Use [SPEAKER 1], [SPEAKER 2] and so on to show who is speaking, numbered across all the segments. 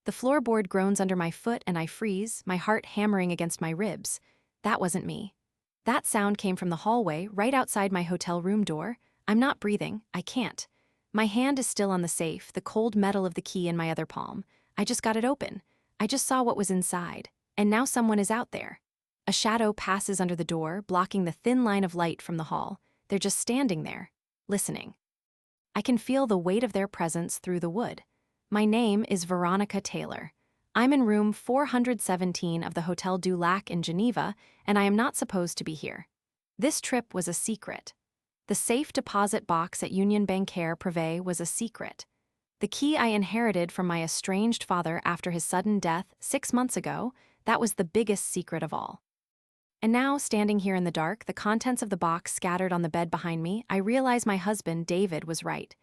[SPEAKER 1] The floorboard groans under my foot and I freeze, my heart hammering against my ribs. That wasn't me. That sound came from the hallway, right outside my hotel room door. I'm not breathing, I can't. My hand is still on the safe, the cold metal of the key in my other palm. I just got it open. I just saw what was inside. And now someone is out there. A shadow passes under the door, blocking the thin line of light from the hall. They're just standing there, listening. I can feel the weight of their presence through the wood. My name is Veronica Taylor. I'm in room 417 of the Hotel du Lac in Geneva, and I am not supposed to be here. This trip was a secret. The safe deposit box at Union Bancaire Privé was a secret. The key I inherited from my estranged father after his sudden death 6 months ago, that was the biggest secret of all. And now, standing here in the dark, the contents of the box scattered on the bed behind me, I realize my husband, David, was right.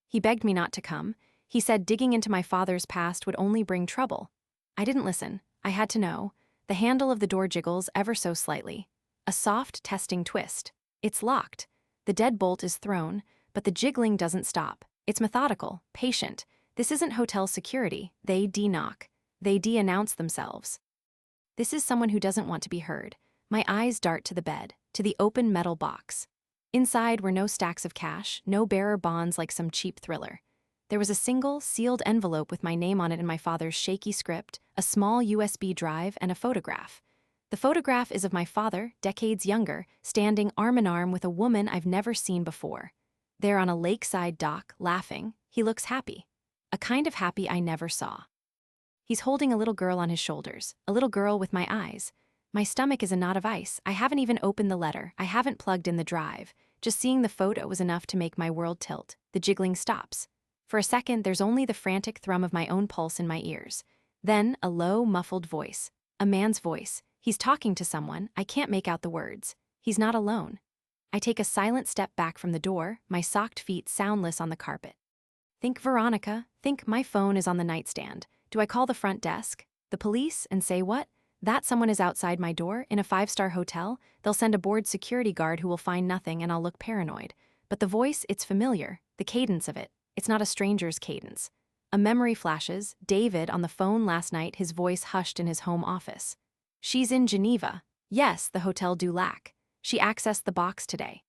[SPEAKER 1] He begged me not to come. He said digging into my father's past would only bring trouble. I didn't listen. I had to know. The handle of the door jiggles ever so slightly. A soft, testing twist. It's locked. The deadbolt is thrown, but the jiggling doesn't stop. It's methodical, patient. This isn't hotel security. They de-knock. They de-announce themselves. This is someone who doesn't want to be heard. My eyes dart to the bed, to the open metal box. Inside were no stacks of cash, no bearer bonds like some cheap thriller. There was a single, sealed envelope with my name on it in my father's shaky script, a small USB drive, and a photograph. The photograph is of my father, decades younger, standing arm in arm with a woman I've never seen before. There on a lakeside dock, laughing, he looks happy. A kind of happy I never saw. He's holding a little girl on his shoulders, a little girl with my eyes. My stomach is a knot of ice. I haven't even opened the letter. I haven't plugged in the drive. Just seeing the photo was enough to make my world tilt. The jiggling stops. For a second, there's only the frantic thrum of my own pulse in my ears. Then, a low, muffled voice. A man's voice. He's talking to someone. I can't make out the words. He's not alone. I take a silent step back from the door, my socked feet soundless on the carpet. Think Veronica. Think my phone is on the nightstand. Do I call the front desk? The police? And say what? That someone is outside my door, in a 5-star hotel? They'll send a bored security guard who will find nothing and I'll look paranoid. But the voice, it's familiar. The cadence of it. It's not a stranger's cadence. A memory flashes. David on the phone last night, his voice hushed in his home office. She's in Geneva. Yes, the Hotel du Lac. She accessed the box today.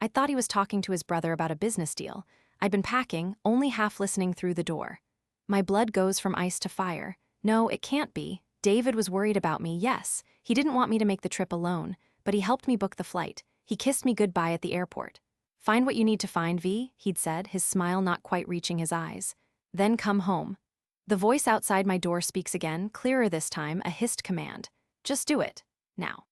[SPEAKER 1] I thought he was talking to his brother about a business deal. I'd been packing, only half listening through the door. My blood goes from ice to fire. No, it can't be. David was worried about me, yes. He didn't want me to make the trip alone, but he helped me book the flight. He kissed me goodbye at the airport. Find what you need to find, V, he'd said, his smile not quite reaching his eyes. Then come home. The voice outside my door speaks again, clearer this time, a hissed command. Just do it. Now.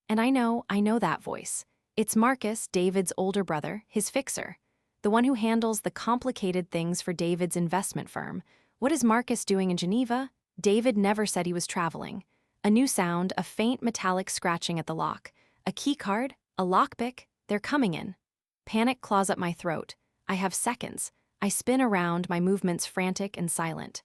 [SPEAKER 1] And I know that voice. It's Marcus, David's older brother, his fixer. The one who handles the complicated things for David's investment firm. What is Marcus doing in Geneva? David never said he was traveling. A new sound, a faint metallic scratching at the lock. A key card, a lockpick, they're coming in. Panic claws up my throat. I have seconds. I spin around, my movements frantic and silent.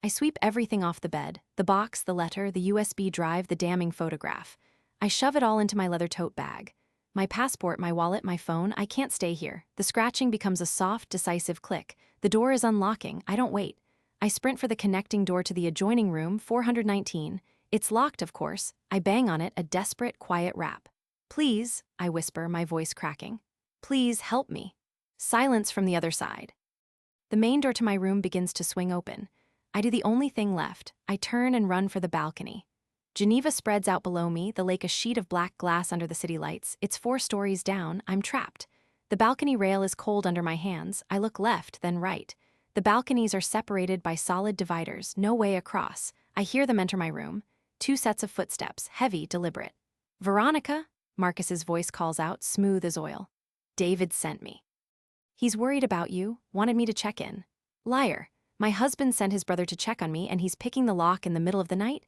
[SPEAKER 1] I sweep everything off the bed, the box, the letter, the USB drive, the damning photograph. I shove it all into my leather tote bag. My passport, my wallet, my phone, I can't stay here. The scratching becomes a soft, decisive click. The door is unlocking. I don't wait. I sprint for the connecting door to the adjoining room, 419. It's locked, of course. I bang on it, a desperate, quiet rap. Please, I whisper, my voice cracking. Please help me. Silence from the other side. The main door to my room begins to swing open. I do the only thing left. I turn and run for the balcony. Geneva spreads out below me, the lake a sheet of black glass under the city lights. It's 4 stories down. I'm trapped. The balcony rail is cold under my hands. I look left, then right. The balconies are separated by solid dividers, no way across. I hear them enter my room. 2 sets of footsteps, heavy, deliberate. Veronica, Marcus's voice calls out, smooth as oil. David sent me. He's worried about you, wanted me to check in. Liar. My husband sent his brother to check on me and he's picking the lock in the middle of the night?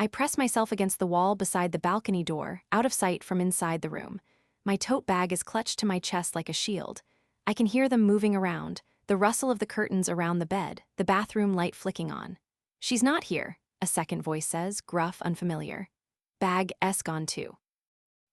[SPEAKER 1] I press myself against the wall beside the balcony door, out of sight from inside the room. My tote bag is clutched to my chest like a shield. I can hear them moving around. The rustle of the curtains around the bed, the bathroom light flicking on. She's not here, a second voice says, gruff, unfamiliar. Bag-esque gone too.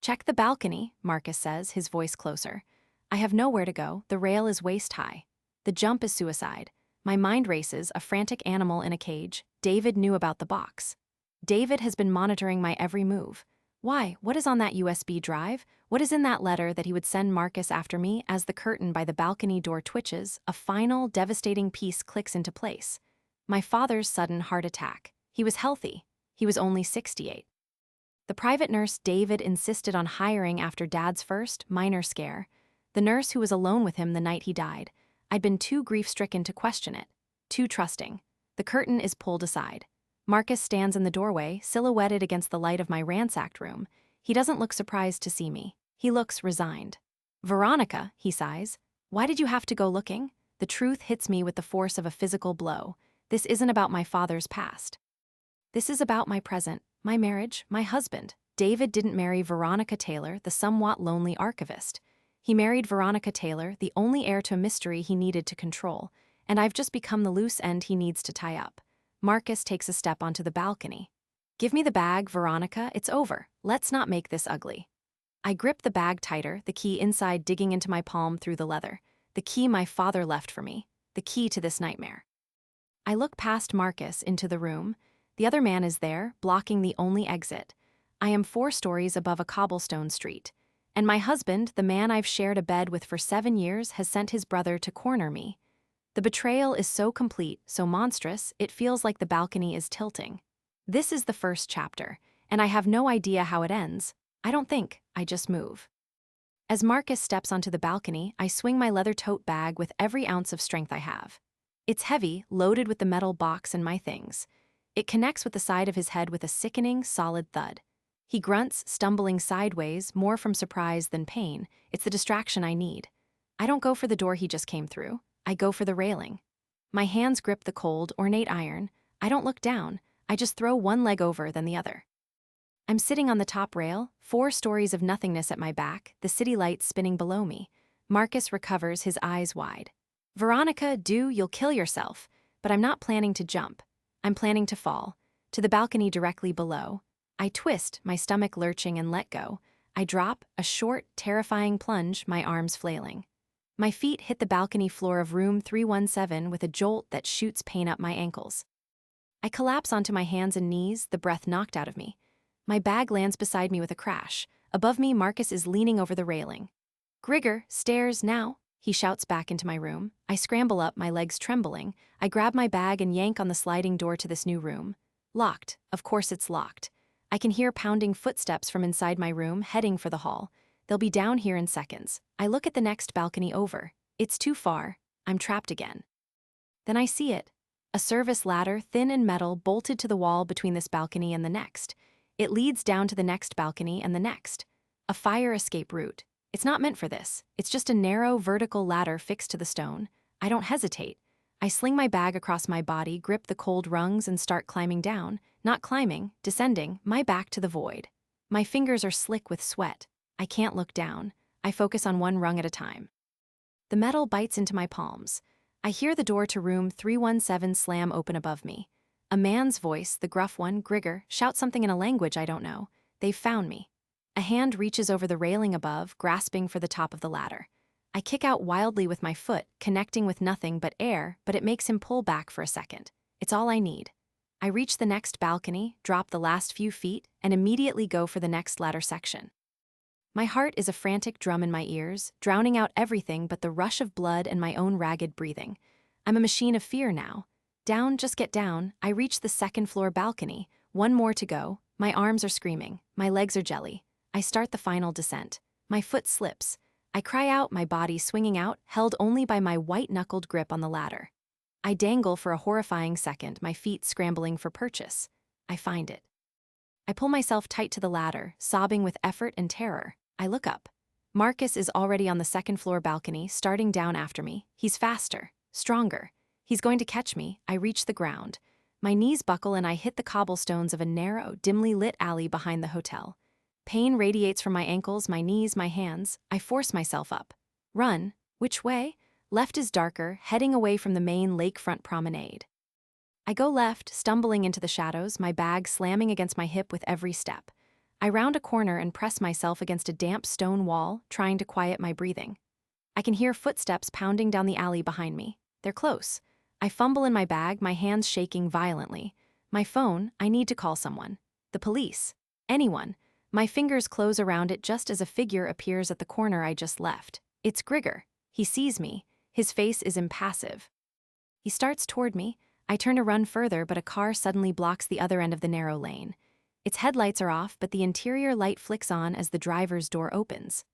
[SPEAKER 1] Check the balcony, Marcus says, his voice closer. I have nowhere to go, the rail is waist high. The jump is suicide. My mind races, a frantic animal in a cage. David knew about the box. David has been monitoring my every move. Why? What is on that USB drive? What is in that letter that he would send Marcus after me? As the curtain by the balcony door twitches, a final, devastating piece clicks into place. My father's sudden heart attack. He was healthy. He was only 68. The private nurse David insisted on hiring after Dad's first, minor scare. The nurse who was alone with him the night he died. I'd been too grief-stricken to question it. Too trusting. The curtain is pulled aside. Marcus stands in the doorway, silhouetted against the light of my ransacked room. He doesn't look surprised to see me. He looks resigned. "Veronica," he sighs. "Why did you have to go looking?" The truth hits me with the force of a physical blow. This isn't about my father's past. This is about my present, my marriage, my husband. David didn't marry Veronica Taylor, the somewhat lonely archivist. He married Veronica Taylor, the only heir to a mystery he needed to control, and I've just become the loose end he needs to tie up. Marcus takes a step onto the balcony. "Give me the bag, Veronica, it's over. Let's not make this ugly." I grip the bag tighter, the key inside digging into my palm through the leather. The key my father left for me. The key to this nightmare. I look past Marcus into the room. The other man is there, blocking the only exit. I am 4 stories above a cobblestone street. And my husband, the man I've shared a bed with for 7 years, has sent his brother to corner me. The betrayal is so complete, so monstrous, it feels like the balcony is tilting. This is the first chapter, and I have no idea how it ends. I don't think, I just move. As Marcus steps onto the balcony, I swing my leather tote bag with every ounce of strength I have. It's heavy, loaded with the metal box and my things. It connects with the side of his head with a sickening, solid thud. He grunts, stumbling sideways, more from surprise than pain. It's the distraction I need. I don't go for the door he just came through. I go for the railing. My hands grip the cold, ornate iron. I don't look down. I just throw one leg over, then the other. I'm sitting on the top rail, 4 stories of nothingness at my back, the city lights spinning below me. Marcus recovers, his eyes wide. "Veronica, you'll kill yourself." But I'm not planning to jump. I'm planning to fall. To the balcony directly below. I twist, my stomach lurching, and let go. I drop, a short, terrifying plunge, my arms flailing. My feet hit the balcony floor of room 317 with a jolt that shoots pain up my ankles. I collapse onto my hands and knees, the breath knocked out of me. My bag lands beside me with a crash. Above me, Marcus is leaning over the railing. "Grigor, stairs, now," he shouts back into my room. I scramble up, my legs trembling. I grab my bag and yank on the sliding door to this new room. Locked. Of course it's locked. I can hear pounding footsteps from inside my room, heading for the hall. They'll be down here in seconds. I look at the next balcony over. It's too far. I'm trapped again. Then I see it. A service ladder, thin and metal, bolted to the wall between this balcony and the next. It leads down to the next balcony and the next. A fire escape route. It's not meant for this. It's just a narrow, vertical ladder fixed to the stone. I don't hesitate. I sling my bag across my body, grip the cold rungs, and start climbing down. Not climbing, descending, my back to the void. My fingers are slick with sweat. I can't look down. I focus on one rung at a time. The metal bites into my palms. I hear the door to room 317 slam open above me. A man's voice, the gruff one, Grigor, shouts something in a language I don't know. They've found me. A hand reaches over the railing above, grasping for the top of the ladder. I kick out wildly with my foot, connecting with nothing but air, but it makes him pull back for a second. It's all I need. I reach the next balcony, drop the last few feet, and immediately go for the next ladder section. My heart is a frantic drum in my ears, drowning out everything but the rush of blood and my own ragged breathing. I'm a machine of fear now. Down, just get down. I reach the second-floor balcony. One more to go. My arms are screaming. My legs are jelly. I start the final descent. My foot slips. I cry out, my body swinging out, held only by my white-knuckled grip on the ladder. I dangle for a horrifying second, my feet scrambling for purchase. I find it. I pull myself tight to the ladder, sobbing with effort and terror. I look up. Marcus is already on the second-floor balcony, starting down after me. He's faster, stronger. He's going to catch me. I reach the ground. My knees buckle and I hit the cobblestones of a narrow, dimly lit alley behind the hotel. Pain radiates from my ankles, my knees, my hands. I force myself up. Run. Which way? Left is darker, heading away from the main lakefront promenade. I go left, stumbling into the shadows, my bag slamming against my hip with every step. I round a corner and press myself against a damp stone wall, trying to quiet my breathing. I can hear footsteps pounding down the alley behind me. They're close. I fumble in my bag, my hands shaking violently. My phone, I need to call someone. The police. Anyone. My fingers close around it just as a figure appears at the corner I just left. It's Grigor. He sees me. His face is impassive. He starts toward me. I turn to run further, but a car suddenly blocks the other end of the narrow lane. Its headlights are off, but the interior light flicks on as the driver's door opens.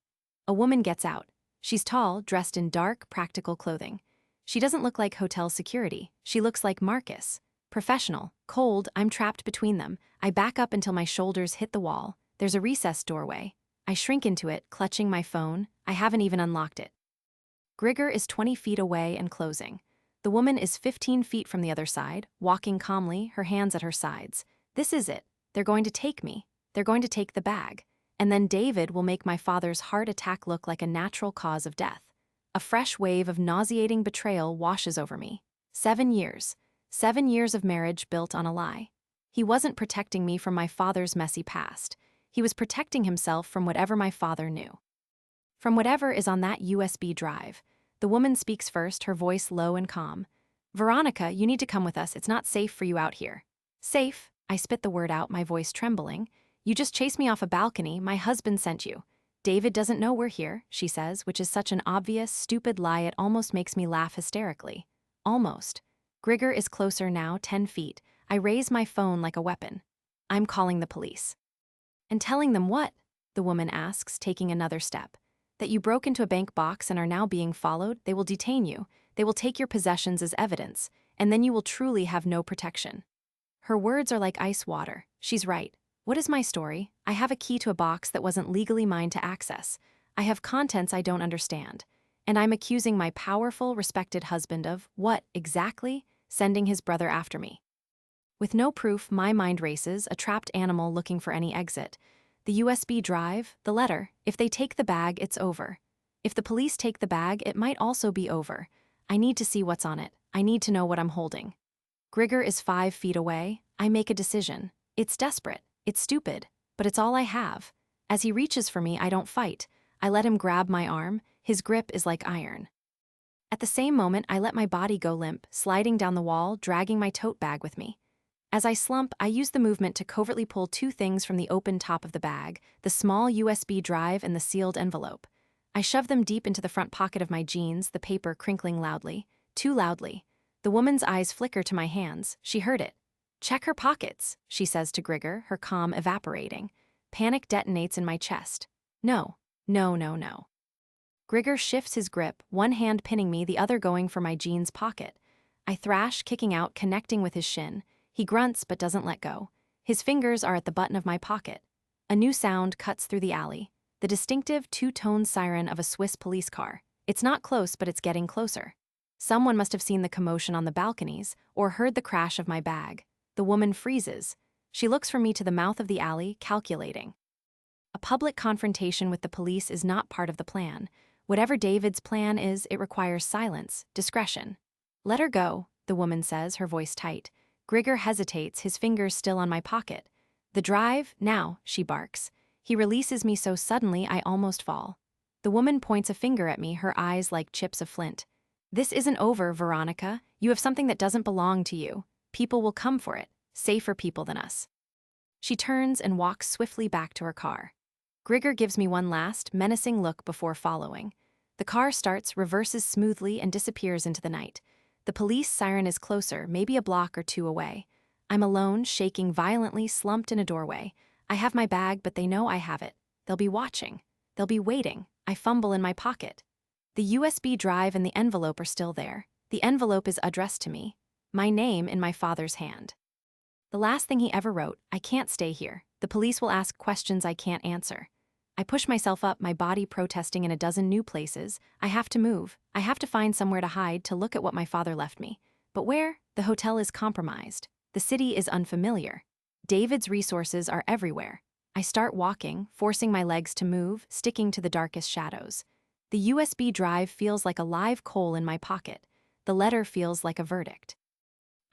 [SPEAKER 1] A woman gets out. She's tall, dressed in dark, practical clothing. She doesn't look like hotel security. She looks like Marcus. Professional, cold, I'm trapped between them. I back up until my shoulders hit the wall. There's a recessed doorway. I shrink into it, clutching my phone. I haven't even unlocked it. Grigor is 20 feet away and closing. The woman is 15 feet from the other side, walking calmly, her hands at her sides. This is it. They're going to take me. They're going to take the bag. And then David will make my father's heart attack look like a natural cause of death. A fresh wave of nauseating betrayal washes over me. 7 years. 7 years of marriage built on a lie. He wasn't protecting me from my father's messy past. He was protecting himself from whatever my father knew. From whatever is on that USB drive. The woman speaks first, her voice low and calm. Veronica, you need to come with us. It's not safe for you out here. Safe? I spit the word out, my voice trembling. You just chased me off a balcony. My husband sent you. David doesn't know we're here, she says, which is such an obvious, stupid lie it almost makes me laugh hysterically. Almost. Grigor is closer now, 10 feet. I raise my phone like a weapon. I'm calling the police. And telling them what? The woman asks, taking another step. That you broke into a bank box and are now being followed. They will detain you. They will take your possessions as evidence, and then you will truly have no protection. Her words are like ice water. She's right. What is my story? I have a key to a box that wasn't legally mine to access. I have contents I don't understand. And I'm accusing my powerful, respected husband of, what, exactly? Sending his brother after me. With no proof, my mind races, a trapped animal looking for any exit. The USB drive, the letter, if they take the bag, it's over. If the police take the bag, it might also be over. I need to see what's on it. I need to know what I'm holding. Grigor is 5 feet away. I make a decision. It's desperate. It's stupid. But it's all I have. As he reaches for me, I don't fight. I let him grab my arm. His grip is like iron. At the same moment, I let my body go limp, sliding down the wall, dragging my tote bag with me. As I slump, I use the movement to covertly pull 2 things from the open top of the bag, the small USB drive and the sealed envelope. I shove them deep into the front pocket of my jeans, the paper crinkling loudly. Too loudly. The woman's eyes flicker to my hands. She heard it. Check her pockets, she says to Grigor, her calm evaporating. Panic detonates in my chest. No. No, no, no. Grigor shifts his grip, one hand pinning me, the other going for my jeans pocket. I thrash, kicking out, connecting with his shin. He grunts but doesn't let go. His fingers are at the button of my pocket. A new sound cuts through the alley. The distinctive 2-tone siren of a Swiss police car. It's not close, but it's getting closer. Someone must have seen the commotion on the balconies or heard the crash of my bag. The woman freezes. She looks from me to the mouth of the alley, calculating. A public confrontation with the police is not part of the plan. Whatever David's plan is, it requires silence, discretion. Let her go, the woman says, her voice tight. Grigor hesitates, his fingers still on my pocket. The drive, now, she barks. He releases me so suddenly I almost fall. The woman points a finger at me, her eyes like chips of flint. This isn't over, Veronica. You have something that doesn't belong to you. People will come for it, safer people than us. She turns and walks swiftly back to her car. Grigor gives me one last, menacing look before following. The car starts, reverses smoothly, and disappears into the night. The police siren is closer, maybe a block or 2 away. I'm alone, shaking violently, slumped in a doorway. I have my bag, but they know I have it. They'll be watching. They'll be waiting. I fumble in my pocket. The USB drive and the envelope are still there. The envelope is addressed to me. My name in my father's hand. The last thing he ever wrote, I can't stay here. The police will ask questions I can't answer. I push myself up, my body protesting in a dozen new places. I have to move. I have to find somewhere to hide, to look at what my father left me. But where? The hotel is compromised. The city is unfamiliar. David's resources are everywhere. I start walking, forcing my legs to move, sticking to the darkest shadows. The USB drive feels like a live coal in my pocket. The letter feels like a verdict.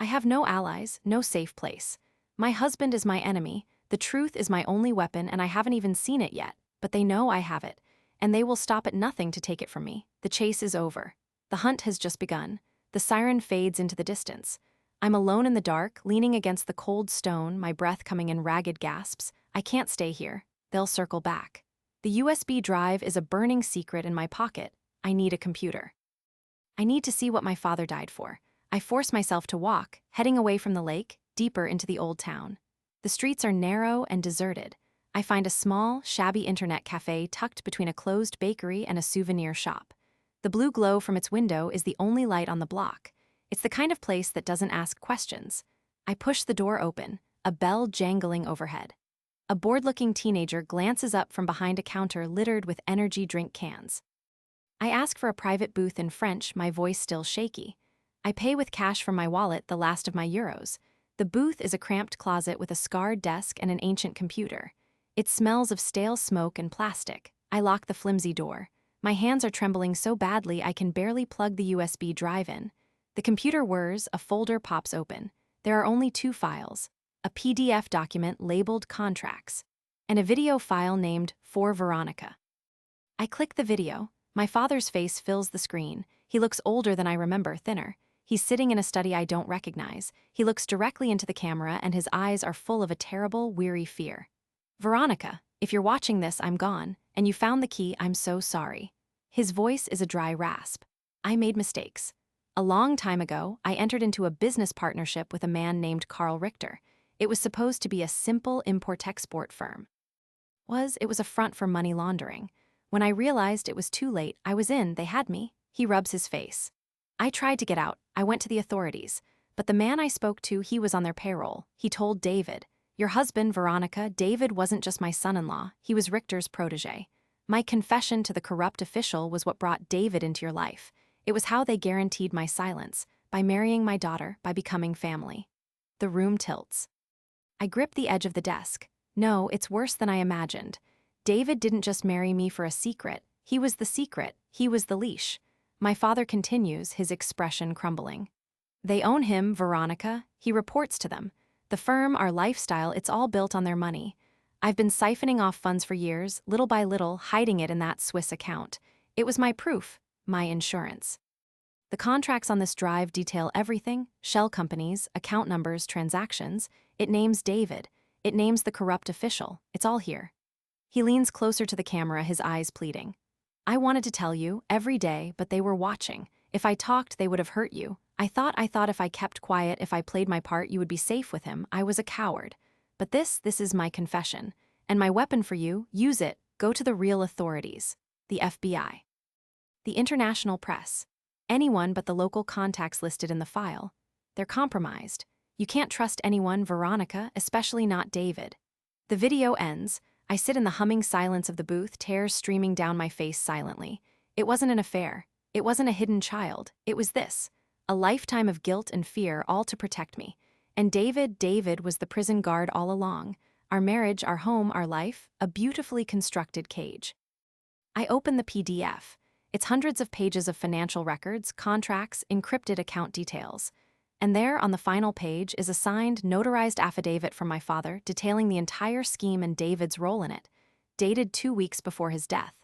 [SPEAKER 1] I have no allies, no safe place. My husband is my enemy. The truth is my only weapon, and I haven't even seen it yet. But they know I have it, and they will stop at nothing to take it from me. The chase is over. The hunt has just begun. The siren fades into the distance. I'm alone in the dark, leaning against the cold stone, my breath coming in ragged gasps. I can't stay here. They'll circle back. The USB drive is a burning secret in my pocket. I need a computer. I need to see what my father died for. I force myself to walk, heading away from the lake, deeper into the old town. The streets are narrow and deserted. I find a small, shabby internet cafe tucked between a closed bakery and a souvenir shop. The blue glow from its window is the only light on the block. It's the kind of place that doesn't ask questions. I push the door open, a bell jangling overhead. A bored-looking teenager glances up from behind a counter littered with energy drink cans. I ask for a private booth in French, my voice still shaky. I pay with cash from my wallet, the last of my euros. The booth is a cramped closet with a scarred desk and an ancient computer. It smells of stale smoke and plastic. I lock the flimsy door. My hands are trembling so badly I can barely plug the USB drive in. The computer whirs, a folder pops open. There are only 2 files, a PDF document labeled contracts, and a video file named For Veronica. I click the video. My father's face fills the screen. He looks older than I remember, thinner. He's sitting in a study I don't recognize. He looks directly into the camera and his eyes are full of a terrible, weary fear. Veronica, if you're watching this, I'm gone, and you found the key, I'm so sorry. His voice is a dry rasp. I made mistakes. A long time ago, I entered into a business partnership with a man named Carl Richter. It was supposed to be a simple import-export firm. It was a front for money laundering. When I realized it was too late, I was in, they had me. He rubs his face. I tried to get out. I went to the authorities. But the man I spoke to, he was on their payroll. He told David, "Your husband, Veronica, David wasn't just my son-in-law, he was Richter's protege. My confession to the corrupt official was what brought David into your life. It was how they guaranteed my silence, by marrying my daughter, by becoming family." The room tilts. I grip the edge of the desk. No, it's worse than I imagined. David didn't just marry me for a secret. He was the secret. He was the leash. My father continues, his expression crumbling. They own him, Veronica. He reports to them. The firm, our lifestyle, it's all built on their money. I've been siphoning off funds for years, little by little, hiding it in that Swiss account. It was my proof, my insurance. The contracts on this drive detail everything: shell companies, account numbers, transactions. It names David. It names the corrupt official. It's all here. He leans closer to the camera, his eyes pleading. I wanted to tell you, every day, but they were watching. If I talked, they would have hurt you. I thought if I kept quiet, if I played my part, you would be safe with him. I was a coward. But this is my confession. And my weapon for you, use it. Go to the real authorities. The FBI. The international press. Anyone but the local contacts listed in the file. They're compromised. You can't trust anyone, Veronica, especially not David. The video ends. I sit in the humming silence of the booth, tears streaming down my face silently. It wasn't an affair. It wasn't a hidden child. It was this. A lifetime of guilt and fear, all to protect me. And David was the prison guard all along. Our marriage, our home, our life, a beautifully constructed cage. I open the PDF. It's hundreds of pages of financial records, contracts, encrypted account details. And there, on the final page, is a signed, notarized affidavit from my father detailing the entire scheme and David's role in it, dated 2 weeks before his death.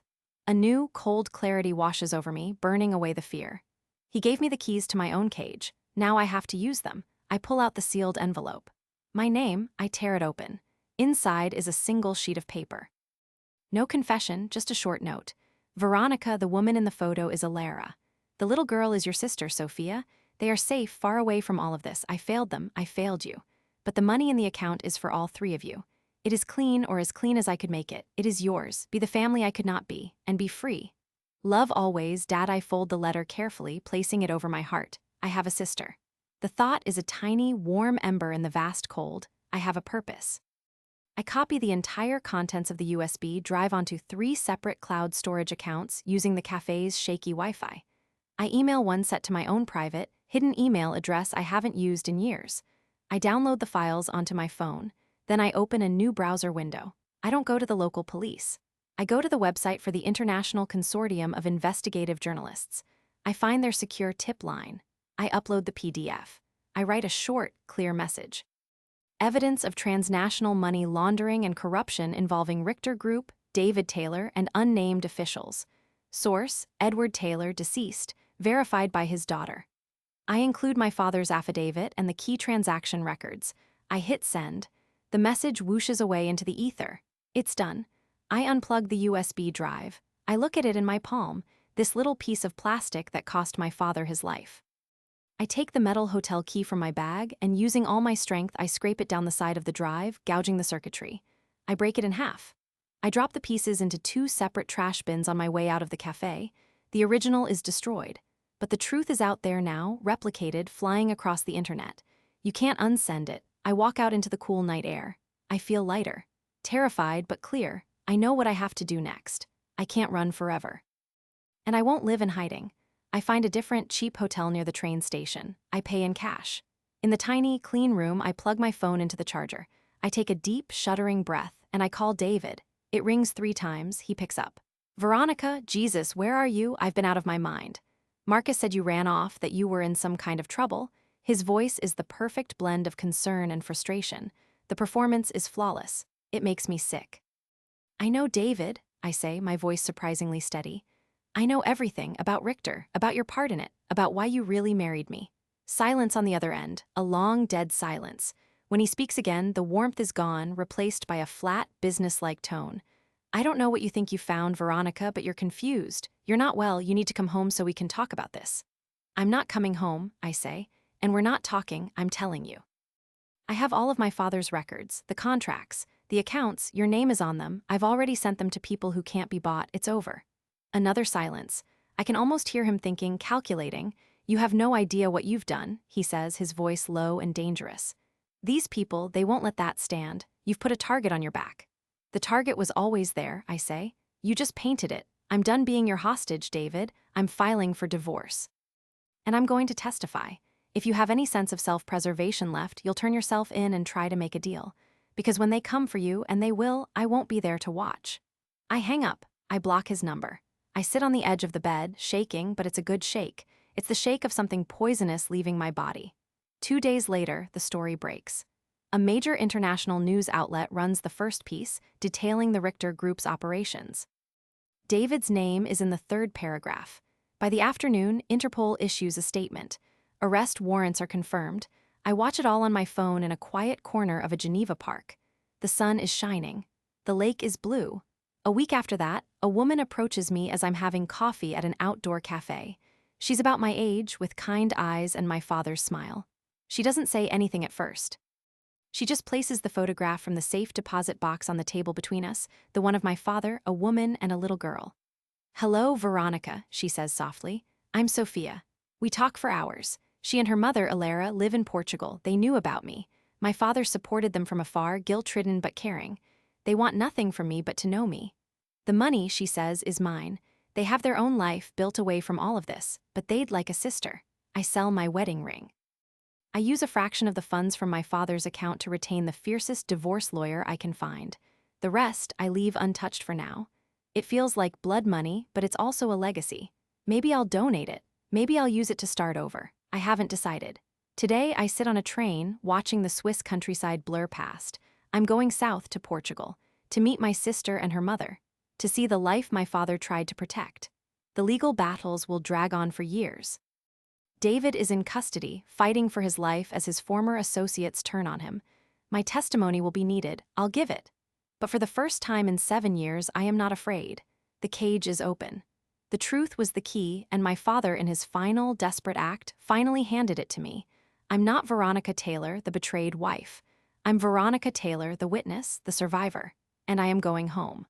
[SPEAKER 1] A new, cold clarity washes over me, burning away the fear. He gave me the keys to my own cage. Now I have to use them. I pull out the sealed envelope. My name, I tear it open. Inside is a single sheet of paper. No confession, just a short note. Veronica, the woman in the photo, is Alara. The little girl is your sister, Sophia. They are safe, far away from all of this. I failed them. I failed you. But the money in the account is for all 3 of you. It is clean, or as clean as I could make it. It is yours. Be the family I could not be, and be free. Love always, Dad. I fold the letter carefully, placing it over my heart. I have a sister. The thought is a tiny, warm ember in the vast cold. I have a purpose. I copy the entire contents of the USB drive onto 3 separate cloud storage accounts using the cafe's shaky Wi-Fi. I email one set to my own private, hidden email address I haven't used in years. I download the files onto my phone. Then I open a new browser window. I don't go to the local police. I go to the website for the International Consortium of Investigative Journalists. I find their secure tip line. I upload the PDF. I write a short, clear message. Evidence of transnational money laundering and corruption involving Richter Group, David Taylor, and unnamed officials. Source, Edward Taylor, deceased, verified by his daughter. I include my father's affidavit and the key transaction records. I hit send. The message whooshes away into the ether. It's done. I unplug the USB drive. I look at it in my palm, this little piece of plastic that cost my father his life. I take the metal hotel key from my bag, and using all my strength, I scrape it down the side of the drive, gouging the circuitry. I break it in half. I drop the pieces into 2 separate trash bins on my way out of the cafe. The original is destroyed. But the truth is out there now, replicated, flying across the internet. You can't unsend it. I walk out into the cool night air. I feel lighter. Terrified, but clear. I know what I have to do next. I can't run forever. And I won't live in hiding. I find a different, cheap hotel near the train station. I pay in cash. In the tiny, clean room, I plug my phone into the charger. I take a deep, shuddering breath, and I call David. It rings 3 times. He picks up. Veronica, Jesus, where are you? I've been out of my mind. Marcus said you ran off, that you were in some kind of trouble. His voice is the perfect blend of concern and frustration. The performance is flawless. It makes me sick. I know David, I say, my voice surprisingly steady. I know everything about Richter, about your part in it, about why you really married me. Silence on the other end, a long, dead silence. When he speaks again, the warmth is gone, replaced by a flat, businesslike tone. I don't know what you think you found, Veronica, but you're confused. You're not well, you need to come home so we can talk about this. I'm not coming home, I say, and we're not talking, I'm telling you. I have all of my father's records, the contracts, the accounts, your name is on them. I've already sent them to people who can't be bought, it's over. Another silence. I can almost hear him thinking, calculating. You have no idea what you've done, he says, his voice low and dangerous. These people, they won't let that stand. You've put a target on your back. The target was always there, I say. You just painted it. I'm done being your hostage, David. I'm filing for divorce. And I'm going to testify. If you have any sense of self-preservation left, you'll turn yourself in and try to make a deal. Because when they come for you, and they will, I won't be there to watch. I hang up. I block his number. I sit on the edge of the bed, shaking, but it's a good shake. It's the shake of something poisonous leaving my body. 2 days later, the story breaks. A major international news outlet runs the first piece, detailing the Richter Group's operations. David's name is in the 3rd paragraph. By the afternoon, Interpol issues a statement. Arrest warrants are confirmed. I watch it all on my phone in a quiet corner of a Geneva park. The sun is shining. The lake is blue. A week after that, a woman approaches me as I'm having coffee at an outdoor cafe. She's about my age, with kind eyes and my father's smile. She doesn't say anything at first. She just places the photograph from the safe deposit box on the table between us, the one of my father, a woman, and a little girl. Hello, Veronica, she says softly. I'm Sophia. We talk for hours. She and her mother, Alara, live in Portugal. They knew about me. My father supported them from afar, guilt-ridden but caring. They want nothing from me but to know me. The money, she says, is mine. They have their own life built away from all of this, but they'd like a sister. I sell my wedding ring. I use a fraction of the funds from my father's account to retain the fiercest divorce lawyer I can find. The rest I leave untouched for now. It feels like blood money, but it's also a legacy. Maybe I'll donate it. Maybe I'll use it to start over. I haven't decided. Today I sit on a train, watching the Swiss countryside blur past. I'm going south to Portugal, to meet my sister and her mother, to see the life my father tried to protect. The legal battles will drag on for years. David is in custody, fighting for his life as his former associates turn on him. My testimony will be needed, I'll give it. But for the first time in 7 years, I am not afraid. The cage is open. The truth was the key, and my father, in his final, desperate act, finally handed it to me. I'm not Veronica Taylor, the betrayed wife. I'm Veronica Taylor, the witness, the survivor. And I am going home.